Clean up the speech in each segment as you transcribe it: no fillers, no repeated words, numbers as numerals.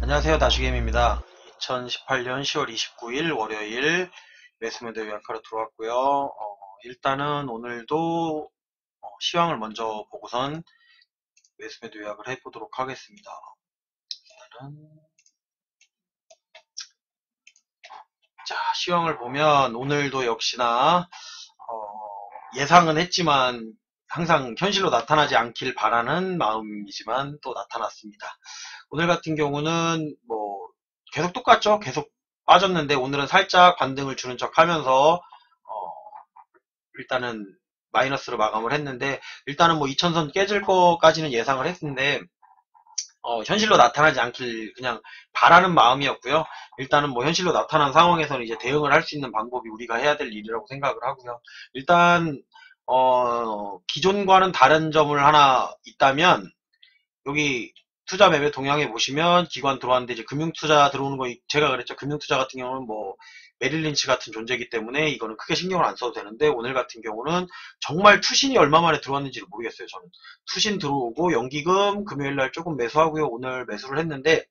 안녕하세요. 다슈겜입니다. 2018년 10월 29일 월요일 매수매도 요약하러 들어왔고요. 일단은 오늘도 시황을 먼저 보고선 매수매도 요약을 해보도록 하겠습니다. 일단은 자, 시황을 보면 오늘도 역시나 예상은 했지만 항상 현실로 나타나지 않길 바라는 마음이지만 또 나타났습니다. 오늘 같은 경우는 뭐 계속 똑같죠. 계속 빠졌는데 오늘은 살짝 반등을 주는 척 하면서 일단은 마이너스로 마감을 했는데, 일단은 뭐 2000선 깨질 거까지는 예상을 했는데 현실로 나타나지 않길 그냥 바라는 마음이었고요. 일단은 뭐 현실로 나타난 상황에서는 이제 대응을 할 수 있는 방법이 우리가 해야 될 일이라고 생각을 하고요. 일단 기존과는 다른 점을 하나 있다면, 여기 투자 매매 동향에 보시면 기관 들어왔는데 이제 금융투자 들어오는 거, 제가 그랬죠. 금융투자 같은 경우는 뭐 메릴린치 같은 존재이기 때문에 이거는 크게 신경을 안 써도 되는데, 오늘 같은 경우는 정말 투신이 얼마 만에 들어왔는지를 모르겠어요. 저는 투신 들어오고 연기금 금요일날 조금 매수하고요. 오늘 매수를 했는데,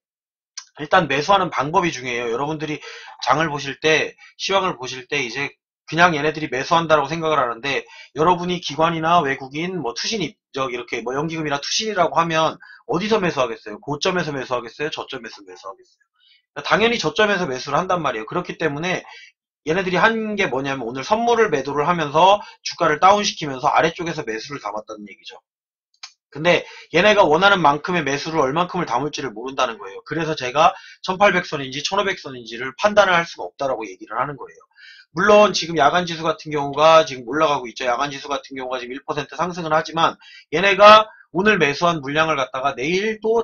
일단 매수하는 방법이 중요해요. 여러분들이 장을 보실 때, 시황을 보실 때 이제 그냥 얘네들이 매수한다라고 생각을 하는데, 여러분이 기관이나 외국인 뭐 투신 입적 이렇게 뭐 연기금이나 투신이라고 하면 어디서 매수하겠어요? 고점에서 매수하겠어요? 저점에서 매수하겠어요? 당연히 저점에서 매수를 한단 말이에요. 그렇기 때문에 얘네들이 한 게 뭐냐면, 오늘 선물을 매도를 하면서 주가를 다운시키면서 아래쪽에서 매수를 담았다는 얘기죠. 근데 얘네가 원하는 만큼의 매수를 얼만큼을 담을지를 모른다는 거예요. 그래서 제가 1800선인지 1500선인지를 판단을 할 수가 없다라고 얘기를 하는 거예요. 물론 지금 야간지수 같은 경우가 지금 올라가고 있죠. 야간지수 같은 경우가 지금 1% 상승은 하지만, 얘네가 오늘 매수한 물량을 갖다가 내일 또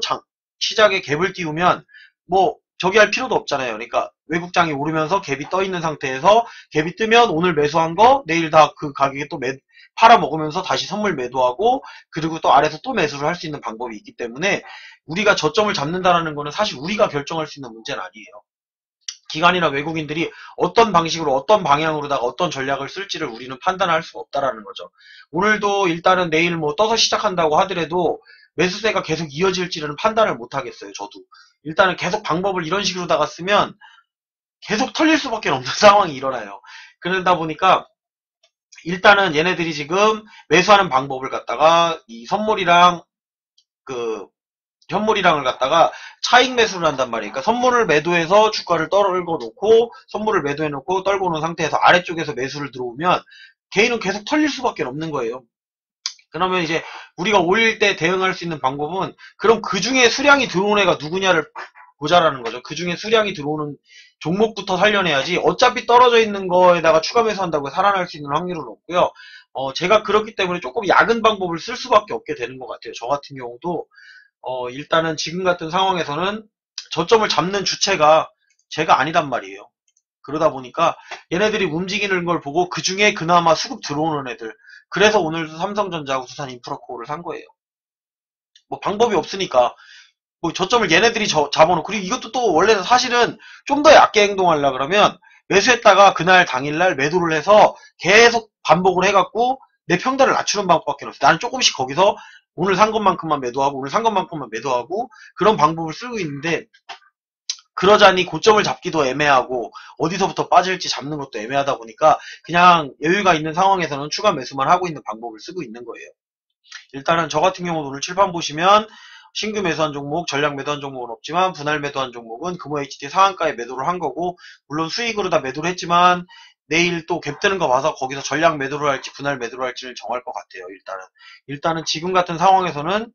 시장에 갭을 띄우면 뭐 저기 할 필요도 없잖아요. 그러니까 외국장이 오르면서 갭이 떠 있는 상태에서 갭이 뜨면 오늘 매수한 거 내일 다 그 가격에 또 팔아먹으면서 다시 선물 매도하고, 그리고 또 아래서 또 매수를 할 수 있는 방법이 있기 때문에, 우리가 저점을 잡는다라는 거는 사실 우리가 결정할 수 있는 문제는 아니에요. 기관이나 외국인들이 어떤 방식으로 어떤 방향으로다가 어떤 전략을 쓸지를 우리는 판단할 수가 없다라는 거죠. 오늘도 일단은 내일 뭐 떠서 시작한다고 하더라도 매수세가 계속 이어질지는 판단을 못 하겠어요. 저도 일단은 계속 방법을 이런 식으로다가 쓰면 계속 털릴 수밖에 없는 상황이 일어나요. 그러다 보니까 일단은 얘네들이 지금 매수하는 방법을 갖다가 이 선물이랑 그 현물이랑을 갖다가 차익 매수를 한단 말이에요. 그러니까 선물을 매도해서 주가를 떨고 놓고, 선물을 매도해 놓고 떨고 놓은 상태에서 아래쪽에서 매수를 들어오면 개인은 계속 털릴 수밖에 없는 거예요. 그러면 이제 우리가 올릴 때 대응할 수 있는 방법은, 그럼 그 중에 수량이 들어오는 애가 누구냐를 보자라는 거죠. 그 중에 수량이 들어오는 종목부터 살려내야지, 어차피 떨어져 있는 거에다가 추가 매수한다고 살아날 수 있는 확률은 없고요. 제가 그렇기 때문에 조금 약은 방법을 쓸 수밖에 없게 되는 것 같아요. 저 같은 경우도 일단은 지금 같은 상황에서는 저점을 잡는 주체가 제가 아니단 말이에요. 그러다 보니까 얘네들이 움직이는 걸 보고 그 중에 그나마 수급 들어오는 애들, 그래서 오늘도 삼성전자하고 두산인프라코어를 산 거예요. 뭐 방법이 없으니까. 뭐 저점을 얘네들이 잡아놓고, 그리고 이것도 또 원래는 사실은 좀 더 얕게 행동하려 그러면 매수했다가 그날 당일날 매도를 해서 계속 반복을 해갖고 내 평단을 낮추는 방법밖에 없어. 나는 조금씩 거기서 오늘 산 것만큼만 매도하고 오늘 산 것만큼만 매도하고 그런 방법을 쓰고 있는데, 그러자니 고점을 잡기도 애매하고 어디서부터 빠질지 잡는 것도 애매하다 보니까 그냥 여유가 있는 상황에서는 추가 매수만 하고 있는 방법을 쓰고 있는 거예요. 일단은 저 같은 경우도 오늘 칠판 보시면 신규 매수한 종목, 전량 매도한 종목은 없지만 분할 매도한 종목은 금호 HT 상한가에 매도를 한 거고, 물론 수익으로 다 매도를 했지만 내일 또 갭 뜨는 거 봐서 거기서 전량 매도를 할지 분할 매도를 할지를 정할 것 같아요. 일단은 지금 같은 상황에서는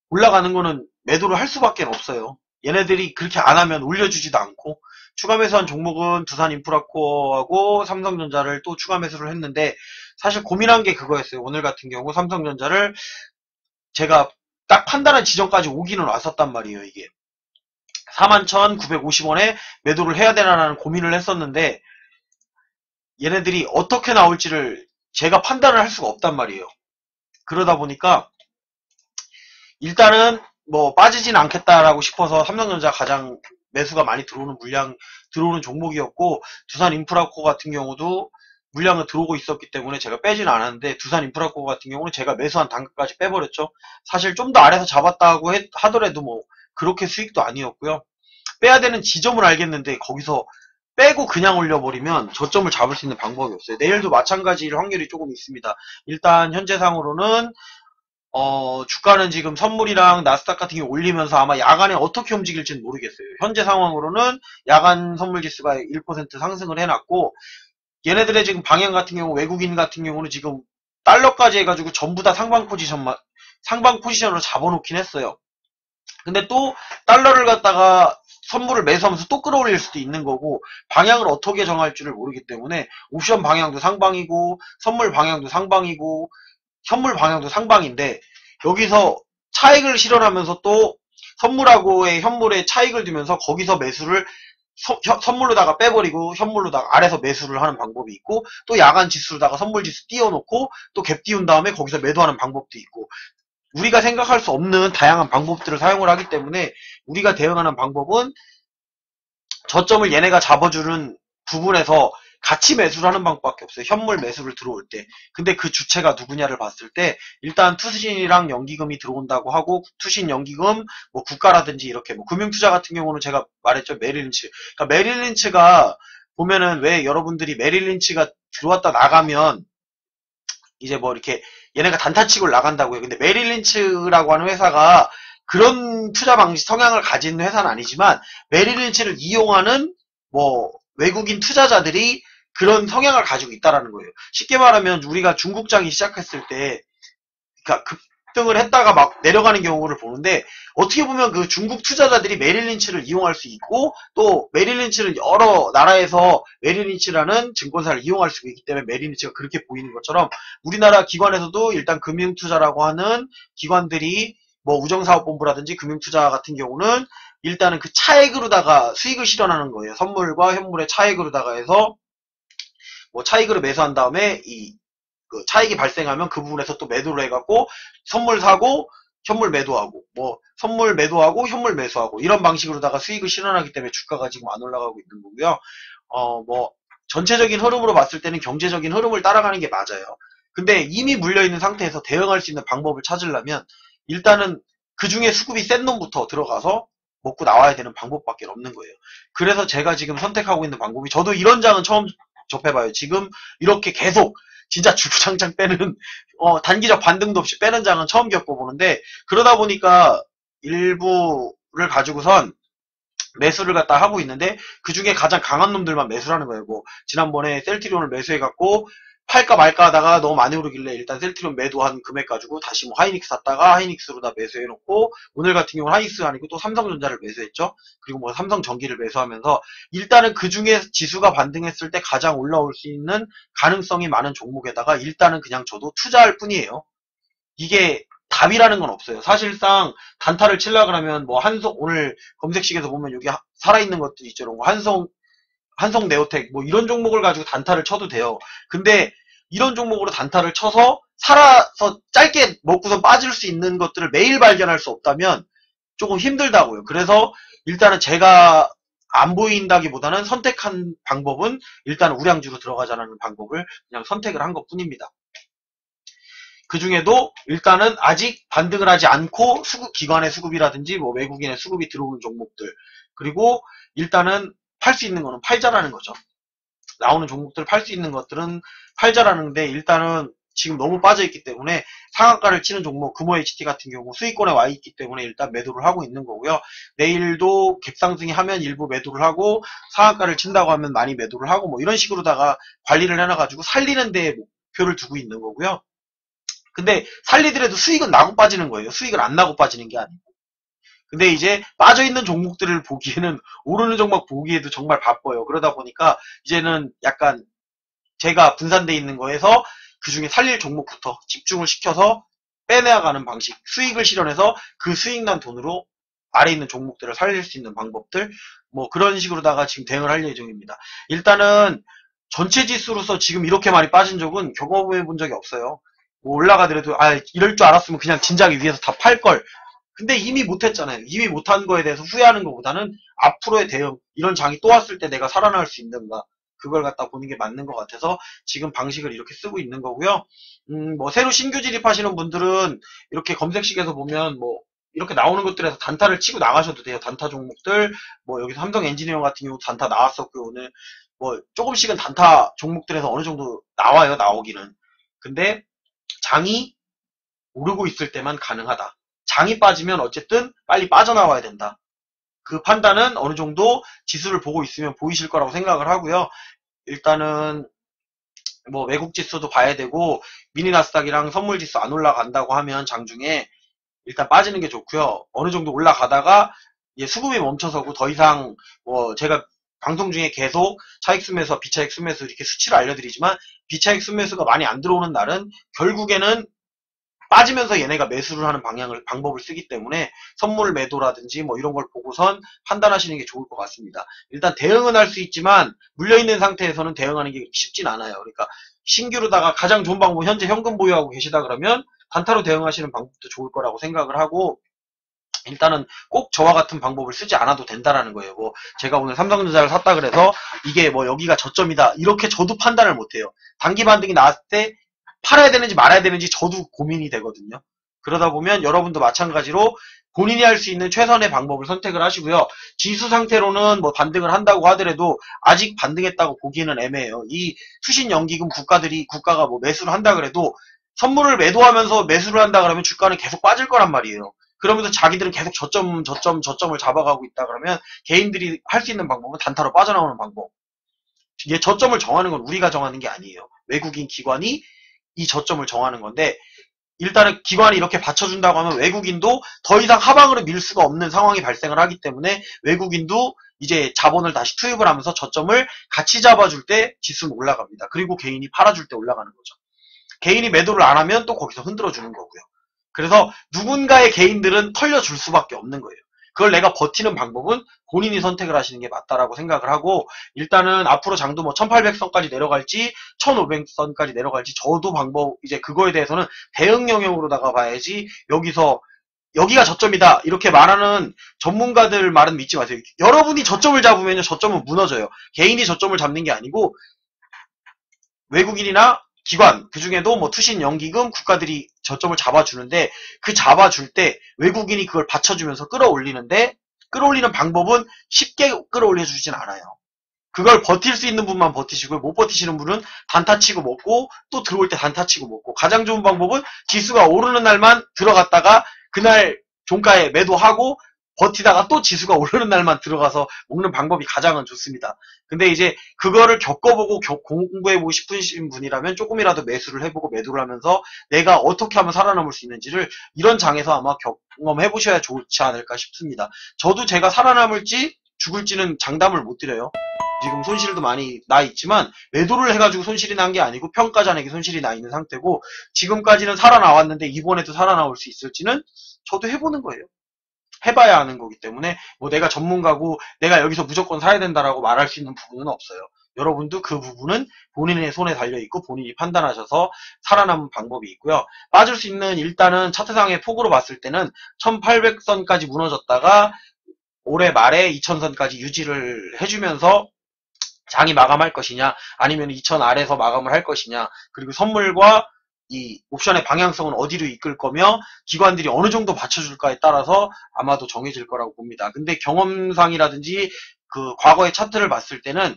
올라가는 거는 매도를 할 수밖에 없어요. 얘네들이 그렇게 안 하면 올려주지도 않고. 추가 매수한 종목은 두산인프라코어하고 삼성전자를 또 추가 매수를 했는데, 사실 고민한 게 그거였어요. 오늘 같은 경우 삼성전자를 제가 딱 판단한 지점까지 오기는 왔었단 말이에요. 이게 41,950원에 매도를 해야 되나라는 고민을 했었는데, 얘네들이 어떻게 나올지를 제가 판단을 할 수가 없단 말이에요. 그러다 보니까 일단은 뭐 빠지진 않겠다라고 싶어서 삼성전자 가장 매수가 많이 들어오는 물량 들어오는 종목이었고, 두산인프라코 같은 경우도 물량은 들어오고 있었기 때문에 제가 빼진 않았는데, 두산인프라코 같은 경우는 제가 매수한 단가까지 빼버렸죠. 사실 좀 더 아래서 잡았다고 하더라도 뭐 그렇게 수익도 아니었고요. 빼야 되는 지점을 알겠는데 거기서 빼고 그냥 올려버리면 저점을 잡을 수 있는 방법이 없어요. 내일도 마찬가지일 확률이 조금 있습니다. 일단 현재상으로는 주가는 지금 선물이랑 나스닥 같은 게 올리면서 아마 야간에 어떻게 움직일지는 모르겠어요. 현재 상황으로는 야간 선물 지수가 1% 상승을 해놨고, 얘네들의 지금 방향 같은 경우, 외국인 같은 경우는 지금 달러까지 해가지고 전부 다 상방 포지션으로 잡아놓긴 했어요. 근데 또 달러를 갖다가 선물을 매수하면서 또 끌어올릴 수도 있는 거고, 방향을 어떻게 정할지를 모르기 때문에 옵션 방향도 상방이고 선물 방향도 상방이고 현물 방향도 상방인데, 여기서 차익을 실현하면서 또 선물하고의 현물에 차익을 두면서 거기서 매수를 선물로다가 빼버리고 현물로다가 아래서 매수를 하는 방법이 있고, 또 야간 지수로다가 선물 지수 띄워놓고 또 갭 띄운 다음에 거기서 매도하는 방법도 있고, 우리가 생각할 수 없는 다양한 방법들을 사용을 하기 때문에 우리가 대응하는 방법은 저점을 얘네가 잡아주는 부분에서 같이 매수를 하는 방법밖에 없어요. 현물 매수를 들어올 때. 근데 그 주체가 누구냐를 봤을 때 일단 투신이랑 연기금이 들어온다고 하고, 투신, 연기금, 뭐 국가라든지 이렇게 뭐 금융투자 같은 경우는 제가 말했죠. 메릴린치. 그러니까 메릴린치가 보면은 왜 여러분들이 메릴린치가 들어왔다 나가면 이제 뭐 이렇게 얘네가 단타치고 나간다고요. 근데 메릴린치라고 하는 회사가 그런 투자 방식 성향을 가진 회사는 아니지만, 메릴린치를 이용하는 뭐 외국인 투자자들이 그런 성향을 가지고 있다라는 거예요. 쉽게 말하면 우리가 중국장이 시작했을 때, 그러니까 급등을 했다가 막 내려가는 경우를 보는데, 어떻게 보면 그 중국 투자자들이 메릴린치를 이용할 수 있고, 또 메릴린치를 여러 나라에서 메릴린치라는 증권사를 이용할 수 있기 때문에 메릴린치가 그렇게 보이는 것처럼, 우리나라 기관에서도 일단 금융투자라고 하는 기관들이 뭐 우정사업본부라든지 금융투자 같은 경우는 일단은 그 차액으로다가 수익을 실현하는 거예요. 선물과 현물의 차액으로다가 해서 뭐 차익으로 매수한 다음에 그 차익이 발생하면 그 부분에서 또 매도를 해갖고 선물 사고 현물 매도하고, 뭐 선물 매도하고 현물 매수하고, 이런 방식으로다가 수익을 실현하기 때문에 주가가 지금 안 올라가고 있는 거고요. 뭐 전체적인 흐름으로 봤을 때는 경제적인 흐름을 따라가는 게 맞아요. 근데 이미 물려있는 상태에서 대응할 수 있는 방법을 찾으려면 일단은 그 중에 수급이 센 놈부터 들어가서 먹고 나와야 되는 방법밖에 없는 거예요. 그래서 제가 지금 선택하고 있는 방법이, 저도 이런 장은 처음 접해봐요. 지금 이렇게 계속 진짜 주구장창 빼는, 단기적 반등도 없이 빼는 장은 처음 겪어보는데, 그러다 보니까 일부를 가지고선 매수를 갖다 하고 있는데, 그 중에 가장 강한 놈들만 매수를 하는 거예요. 뭐 지난번에 셀트리온을 매수해갖고 팔까 말까 하다가 너무 많이 오르길래 일단 셀트리온 매도한 금액 가지고 다시 뭐 하이닉스 샀다가 하이닉스로 다 매수해놓고, 오늘 같은 경우는 하이닉스가 아니고 또 삼성전자를 매수했죠. 그리고 뭐 삼성전기를 매수하면서 일단은 그 중에 지수가 반등했을 때 가장 올라올 수 있는 가능성이 많은 종목에다가 일단은 그냥 저도 투자할 뿐이에요. 이게 답이라는 건 없어요. 사실상 단타를 치려고 하면 뭐 오늘 검색식에서 보면 여기 살아있는 것들 있죠. 뭐 한성 네오텍 뭐 이런 종목을 가지고 단타를 쳐도 돼요. 근데 이런 종목으로 단타를 쳐서 살아서 짧게 먹고선 빠질 수 있는 것들을 매일 발견할 수 없다면 조금 힘들다고요. 그래서 일단은 제가 안 보인다기보다는 선택한 방법은 일단 우량주로 들어가자는 방법을 그냥 선택을 한 것 뿐입니다. 그 중에도 일단은 아직 반등을 하지 않고 기관의 수급이라든지 뭐 외국인의 수급이 들어오는 종목들, 그리고 일단은 팔 수 있는 거는 팔자라는 거죠. 나오는 종목들 팔 수 있는 것들은 팔자라는데, 일단은 지금 너무 빠져있기 때문에 상한가를 치는 종목, 금호 HT 같은 경우 수익권에 와 있기 때문에 일단 매도를 하고 있는 거고요. 내일도 갭상승이 하면 일부 매도를 하고, 상한가를 친다고 하면 많이 매도를 하고, 뭐 이런 식으로다가 관리를 해놔가지고 살리는 데 목표를 두고 있는 거고요. 근데 살리더라도 수익은 나고 빠지는 거예요. 수익을 안 나고 빠지는 게 아니고. 근데 이제 빠져있는 종목들을 보기에는, 오르는 종목 보기에도 정말 바빠요. 그러다 보니까 이제는 약간 제가 분산돼 있는 거에서 그 중에 살릴 종목부터 집중을 시켜서 빼내가는 방식, 수익을 실현해서 그 수익난 돈으로 아래 있는 종목들을 살릴 수 있는 방법들, 뭐 그런 식으로다가 지금 대응을 할 예정입니다. 일단은 전체 지수로서 지금 이렇게 많이 빠진 적은 경험해 본 적이 없어요. 뭐 올라가더라도 이럴 줄 알았으면 그냥 진작에 위에서 다 팔걸. 근데 이미 못했잖아요. 이미 못한 거에 대해서 후회하는 것보다는 앞으로의 대응, 이런 장이 또 왔을 때 내가 살아날 수 있는가, 그걸 갖다 보는 게 맞는 것 같아서 지금 방식을 이렇게 쓰고 있는 거고요. 뭐 새로 신규 진입하시는 분들은 이렇게 검색식에서 보면 뭐 이렇게 나오는 것들에서 단타를 치고 나가셔도 돼요. 단타 종목들, 뭐 여기서 삼성 엔지니어 같은 경우 단타 나왔었고요. 오늘 뭐 조금씩은 단타 종목들에서 어느 정도 나와요. 나오기는. 근데 장이 오르고 있을 때만 가능하다. 장이 빠지면 어쨌든 빨리 빠져나와야 된다. 그 판단은 어느 정도 지수를 보고 있으면 보이실 거라고 생각을 하고요. 일단은 뭐 외국 지수도 봐야 되고 미니 나스닥이랑 선물 지수 안 올라간다고 하면 장중에 일단 빠지는 게 좋고요. 어느 정도 올라가다가 이제 수급이 멈춰서고 더 이상 뭐 제가 방송 중에 계속 차익 순매수와 비차익 순매수 이렇게 수치를 알려드리지만 비차익 순매수가 많이 안 들어오는 날은 결국에는 빠지면서 얘네가 매수를 하는 방법을 쓰기 때문에 선물 매도라든지 뭐 이런 걸 보고선 판단하시는 게 좋을 것 같습니다. 일단 대응은 할 수 있지만 물려있는 상태에서는 대응하는 게 쉽진 않아요. 그러니까 신규로다가 가장 좋은 방법 현재 현금 보유하고 계시다 그러면 단타로 대응하시는 방법도 좋을 거라고 생각을 하고 일단은 꼭 저와 같은 방법을 쓰지 않아도 된다라는 거예요. 뭐 제가 오늘 삼성전자를 샀다 그래서 이게 뭐 여기가 저점이다 이렇게 저도 판단을 못해요. 단기 반등이 나왔을 때 팔아야 되는지 말아야 되는지 저도 고민이 되거든요. 그러다 보면 여러분도 마찬가지로 본인이 할 수 있는 최선의 방법을 선택을 하시고요. 지수 상태로는 뭐 반등을 한다고 하더라도 아직 반등했다고 보기는 애매해요. 이 수신연기금 국가가 뭐 매수를 한다 그래도 선물을 매도하면서 매수를 한다 그러면 주가는 계속 빠질 거란 말이에요. 그러면서 자기들은 계속 저점을 잡아가고 있다 그러면 개인들이 할 수 있는 방법은 단타로 빠져나오는 방법. 이게 저점을 정하는 건 우리가 정하는 게 아니에요. 외국인 기관이 이 저점을 정하는 건데 일단은 기관이 이렇게 받쳐준다고 하면 외국인도 더 이상 하방으로 밀 수가 없는 상황이 발생을 하기 때문에 외국인도 이제 자본을 다시 투입을 하면서 저점을 같이 잡아줄 때 지수는 올라갑니다. 그리고 개인이 팔아줄 때 올라가는 거죠. 개인이 매도를 안 하면 또 거기서 흔들어주는 거고요. 그래서 누군가의 개인들은 털려줄 수밖에 없는 거예요. 그걸 내가 버티는 방법은 본인이 선택을 하시는 게 맞다라고 생각을 하고 일단은 앞으로 장도 뭐 1800선까지 내려갈지 1500선까지 내려갈지 저도 이제 그거에 대해서는 대응 영역으로다가 봐야지 여기가 저점이다 이렇게 말하는 전문가들 말은 믿지 마세요. 여러분이 저점을 잡으면 저점은 무너져요. 개인이 저점을 잡는 게 아니고 외국인이나 기관, 그 중에도 뭐 투신, 연기금, 국가들이 저점을 잡아주는데 그 잡아줄 때 외국인이 그걸 받쳐주면서 끌어올리는데 끌어올리는 방법은 쉽게 끌어올려주진 않아요. 그걸 버틸 수 있는 분만 버티시고 못 버티시는 분은 단타 치고 먹고 또 들어올 때 단타 치고 먹고 가장 좋은 방법은 지수가 오르는 날만 들어갔다가 그날 종가에 매도하고 버티다가 또 지수가 오르는 날만 들어가서 먹는 방법이 가장은 좋습니다. 근데 이제 그거를 겪어보고 공부해보고 싶으신 분이라면 조금이라도 매수를 해보고 매도를 하면서 내가 어떻게 하면 살아남을 수 있는지를 이런 장에서 아마 경험해보셔야 좋지 않을까 싶습니다. 저도 제가 살아남을지 죽을지는 장담을 못 드려요. 지금 손실도 많이 나 있지만 매도를 해가지고 손실이 난 게 아니고 평가잔액에 손실이 나 있는 상태고 지금까지는 살아나왔는데 이번에도 살아나올 수 있을지는 저도 해보는 거예요. 해봐야 하는 거기 때문에 뭐 내가 전문가고 내가 여기서 무조건 사야 된다라고 말할 수 있는 부분은 없어요. 여러분도 그 부분은 본인의 손에 달려있고 본인이 판단하셔서 살아남은 방법이 있고요. 빠질 수 있는 일단은 차트상의 폭으로 봤을 때는 1800선까지 무너졌다가 올해 말에 2000선까지 유지를 해주면서 장이 마감할 것이냐 아니면 2000 아래에서 마감을 할 것이냐 그리고 선물과 이 옵션의 방향성은 어디로 이끌 거며 기관들이 어느 정도 받쳐줄까에 따라서 아마도 정해질 거라고 봅니다. 근데 경험상이라든지 그 과거의 차트를 봤을 때는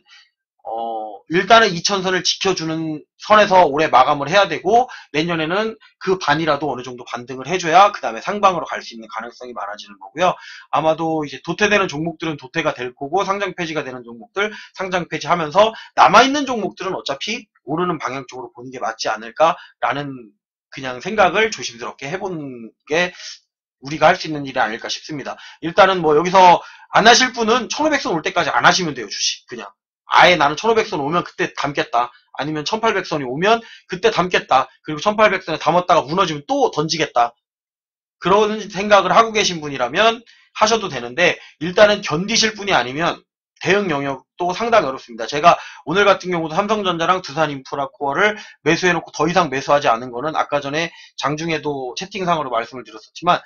일단은 2000선을 지켜주는 선에서 올해 마감을 해야 되고 내년에는 그 반이라도 어느 정도 반등을 해줘야 그 다음에 상방으로 갈 수 있는 가능성이 많아지는 거고요. 아마도 이제 도태되는 종목들은 도태가 될 거고 상장 폐지가 되는 종목들 상장 폐지하면서 남아있는 종목들은 어차피 오르는 방향 쪽으로 보는 게 맞지 않을까라는 그냥 생각을 조심스럽게 해보는 게 우리가 할 수 있는 일이 아닐까 싶습니다. 일단은 뭐 여기서 안 하실 분은 1500선 올 때까지 안 하시면 돼요. 주식 그냥. 아예 나는 1500선 오면 그때 담겠다. 아니면 1800선이 오면 그때 담겠다. 그리고 1800선에 담았다가 무너지면 또 던지겠다. 그런 생각을 하고 계신 분이라면 하셔도 되는데 일단은 견디실 분이 아니면 대응 영역도 상당히 어렵습니다. 제가 오늘 같은 경우도 삼성전자랑 두산인프라코어를 매수해놓고 더 이상 매수하지 않은 거는 아까 전에 장중에도 채팅상으로 말씀을 드렸었지만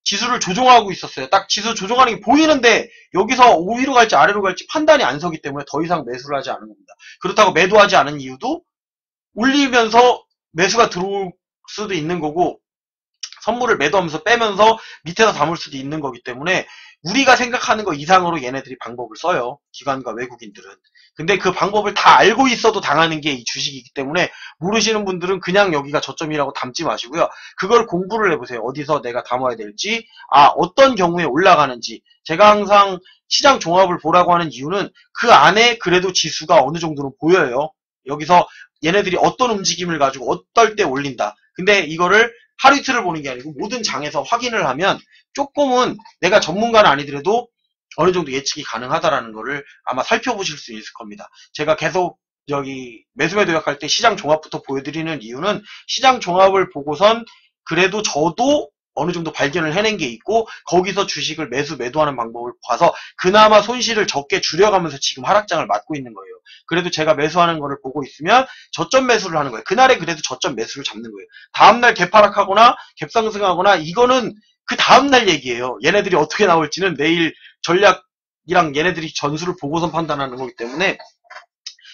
지수를 조종하고 있었어요. 딱 지수 조종하는 게 보이는데 여기서 위로 갈지 아래로 갈지 판단이 안 서기 때문에 더 이상 매수를 하지 않은 겁니다. 그렇다고 매도하지 않은 이유도 올리면서 매수가 들어올 수도 있는 거고 선물을 매도하면서 빼면서 밑에서 담을 수도 있는 거기 때문에 우리가 생각하는 거 이상으로 얘네들이 방법을 써요. 기관과 외국인들은. 근데 그 방법을 다 알고 있어도 당하는 게 이 주식이기 때문에 모르시는 분들은 그냥 여기가 저점이라고 담지 마시고요. 그걸 공부를 해보세요. 어디서 내가 담아야 될지, 어떤 경우에 올라가는지. 제가 항상 시장 종합을 보라고 하는 이유는 그 안에 그래도 지수가 어느 정도는 보여요. 여기서 얘네들이 어떤 움직임을 가지고 어떨 때 올린다. 근데 이거를 하루 이틀을 보는 게 아니고 모든 장에서 확인을 하면 조금은 내가 전문가는 아니더라도 어느 정도 예측이 가능하다라는 거를 아마 살펴보실 수 있을 겁니다. 제가 계속 여기 매수매도 약할 때 시장 종합부터 보여드리는 이유는 시장 종합을 보고선 그래도 저도 어느 정도 발견을 해낸 게 있고 거기서 주식을 매도하는 방법을 봐서 그나마 손실을 적게 줄여가면서 지금 하락장을 맞고 있는 거예요. 그래도 제가 매수하는 거를 보고 있으면 저점 매수를 하는 거예요. 그날에 그래도 저점 매수를 잡는 거예요. 다음날 갭하락하거나 갭상승하거나 이거는 그 다음날 얘기예요. 얘네들이 어떻게 나올지는 내일 전략이랑 얘네들이 전술을 보고선 판단하는 거기 때문에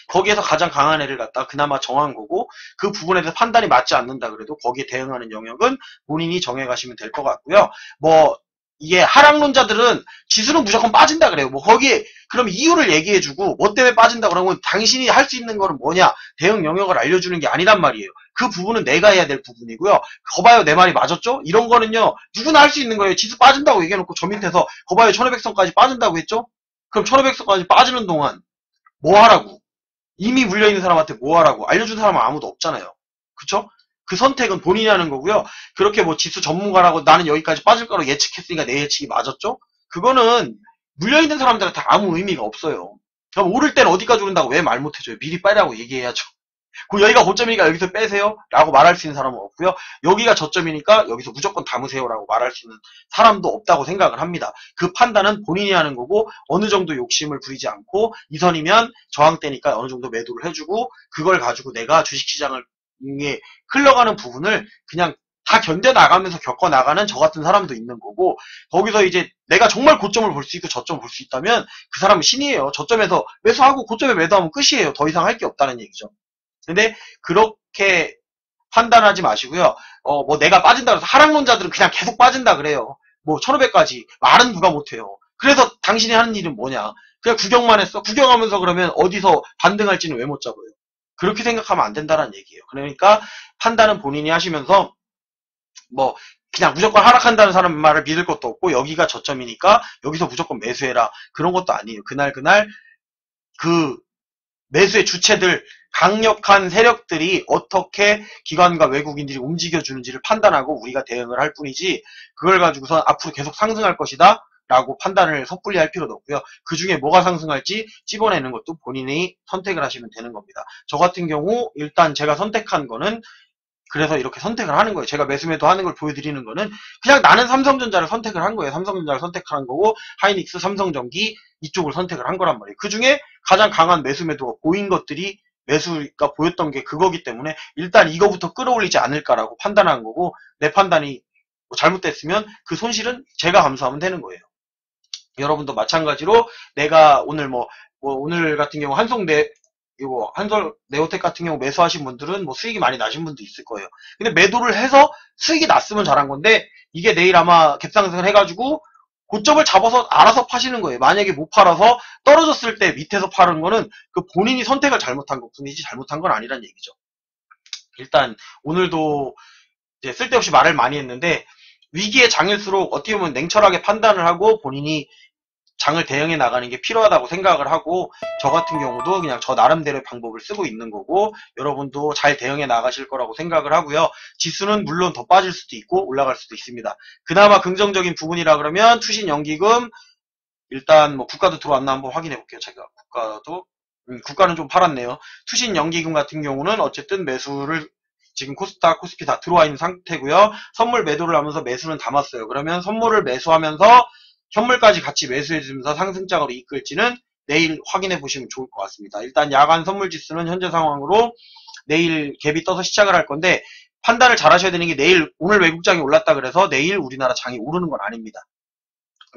거기에서 가장 강한 애를 갖다 그나마 정한 거고 그 부분에 대해서 판단이 맞지 않는다 그래도 거기에 대응하는 영역은 본인이 정해가시면 될 것 같고요. 뭐 이게 하락론자들은 지수는 무조건 빠진다 그래요. 뭐 거기에 그럼 이유를 얘기해주고 뭐 때문에 빠진다 그러면 당신이 할 수 있는 거는 뭐냐 대응 영역을 알려주는 게 아니란 말이에요. 그 부분은 내가 해야 될 부분이고요. 거봐요 내 말이 맞았죠? 이런 거는요 누구나 할 수 있는 거예요. 지수 빠진다고 얘기해놓고 저 밑에서 거봐요 1500선까지 빠진다고 했죠? 그럼 1500선까지 빠지는 동안 뭐 하라고? 이미 물려있는 사람한테 뭐 하라고? 알려준 사람은 아무도 없잖아요. 그쵸? 그 선택은 본인이 하는 거고요. 그렇게 뭐 지수 전문가라고 나는 여기까지 빠질 거라고 예측했으니까 내 예측이 맞았죠? 그거는 물려있는 사람들한테 아무 의미가 없어요. 그럼 오를 때는 어디까지 오른다고 왜 말 못해줘요? 미리 빼라고 얘기해야죠. 여기가 고점이니까 여기서 빼세요 라고 말할 수 있는 사람은 없고요. 여기가 저점이니까 여기서 무조건 담으세요 라고 말할 수 있는 사람도 없다고 생각을 합니다. 그 판단은 본인이 하는 거고 어느 정도 욕심을 부리지 않고 이 선이면 저항대니까 어느 정도 매도를 해주고 그걸 가지고 내가 주식시장을 흘러가는 부분을 그냥 다 견뎌나가면서 겪어나가는 저 같은 사람도 있는 거고 거기서 이제 내가 정말 고점을 볼 수 있고 저점을 볼 수 있다면 그 사람은 신이에요. 저점에서 매수하고 고점에 매도하면 끝이에요. 더 이상 할 게 없다는 얘기죠. 근데 그렇게 판단하지 마시고요. 뭐 내가 빠진다 그래서 하락론자들은 그냥 계속 빠진다 그래요. 뭐 1500까지 말은 누가 못해요. 그래서 당신이 하는 일은 뭐냐. 그냥 구경만 했어. 구경하면서 그러면 어디서 반등할지는 왜 못 잡아요. 그렇게 생각하면 안 된다는 얘기예요. 그러니까 판단은 본인이 하시면서 뭐 그냥 무조건 하락한다는 사람 말을 믿을 것도 없고 여기가 저점이니까 여기서 무조건 매수해라. 그런 것도 아니에요. 그날 그 매수의 주체들 강력한 세력들이 어떻게 기관과 외국인들이 움직여주는지를 판단하고 우리가 대응을 할 뿐이지 그걸 가지고서 앞으로 계속 상승할 것이다 라고 판단을 섣불리 할 필요도 없고요. 그 중에 뭐가 상승할지 찝어내는 것도 본인이 선택을 하시면 되는 겁니다. 저 같은 경우 일단 제가 선택한 거는 그래서 이렇게 선택을 하는 거예요. 제가 매수매도 하는 걸 보여드리는 거는 그냥 나는 삼성전자를 선택을 한 거예요. 삼성전자를 선택한 거고 하이닉스, 삼성전기 이쪽을 선택을 한 거란 말이에요. 그 중에 가장 강한 매수매도가 보인 것들이 매수가 보였던 게 그거기 때문에 일단 이거부터 끌어올리지 않을까라고 판단한 거고 내 판단이 뭐 잘못됐으면 그 손실은 제가 감수하면 되는 거예요. 여러분도 마찬가지로 내가 오늘 오늘 같은 경우 한솔 네오텍 같은 경우 매수하신 분들은 뭐 수익이 많이 나신 분도 있을 거예요. 근데 매도를 해서 수익이 났으면 잘한 건데 이게 내일 아마 갭상승을 해가지고 고점을 잡아서 알아서 파시는 거예요. 만약에 못 팔아서 떨어졌을 때 밑에서 파는 거는 그 본인이 선택을 잘못한 것 뿐이지 잘못한 건 아니란 얘기죠. 일단 오늘도 이제 쓸데없이 말을 많이 했는데 위기의 장일수록 어떻게 보면 냉철하게 판단을 하고 본인이 장을 대응해 나가는 게 필요하다고 생각을 하고 저 같은 경우도 그냥 저 나름대로의 방법을 쓰고 있는 거고 여러분도 잘 대응해 나가실 거라고 생각을 하고요. 지수는 물론 더 빠질 수도 있고 올라갈 수도 있습니다. 그나마 긍정적인 부분이라 그러면 투신연기금 일단 뭐 국가도 들어왔나 한번 확인해 볼게요. 제가 국가는 좀 팔았네요. 투신연기금 같은 경우는 어쨌든 매수를 지금 코스닥, 코스피 다 들어와 있는 상태고요. 선물 매도를 하면서 매수는 담았어요. 그러면 선물을 매수하면서 현물까지 같이 매수해주면서 상승장으로 이끌지는 내일 확인해 보시면 좋을 것 같습니다. 일단 야간 선물 지수는 현재 상황으로 내일 갭이 떠서 시작을 할 건데 판단을 잘 하셔야 되는 게 오늘 외국장이 올랐다 그래서 내일 우리나라 장이 오르는 건 아닙니다.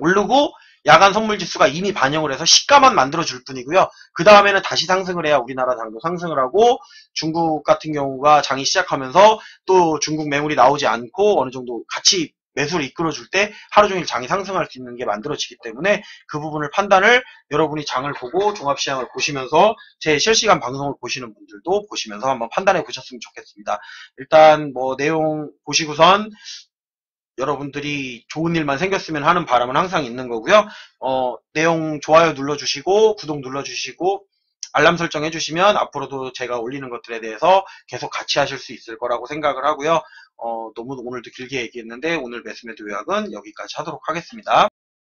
오르고 야간 선물 지수가 이미 반영을 해서 시가만 만들어 줄 뿐이고요. 그 다음에는 다시 상승을 해야 우리나라 장도 상승을 하고, 중국 같은 경우가 장이 시작하면서 또 중국 매물이 나오지 않고 어느 정도 같이 매수를 이끌어줄 때 하루 종일 장이 상승할 수 있는 게 만들어지기 때문에, 그 부분을 판단을 여러분이 장을 보고 종합시장을 보시면서 제 실시간 방송을 보시는 분들도 보시면서 한번 판단해 보셨으면 좋겠습니다. 일단 뭐 내용 보시고선 여러분들이 좋은 일만 생겼으면 하는 바람은 항상 있는 거고요. 내용 좋아요 눌러주시고 구독 눌러주시고 알람 설정 해주시면 앞으로도 제가 올리는 것들에 대해서 계속 같이 하실 수 있을 거라고 생각을 하고요. 너무 오늘도 길게 얘기했는데 오늘 매수매도 요약은 여기까지 하도록 하겠습니다.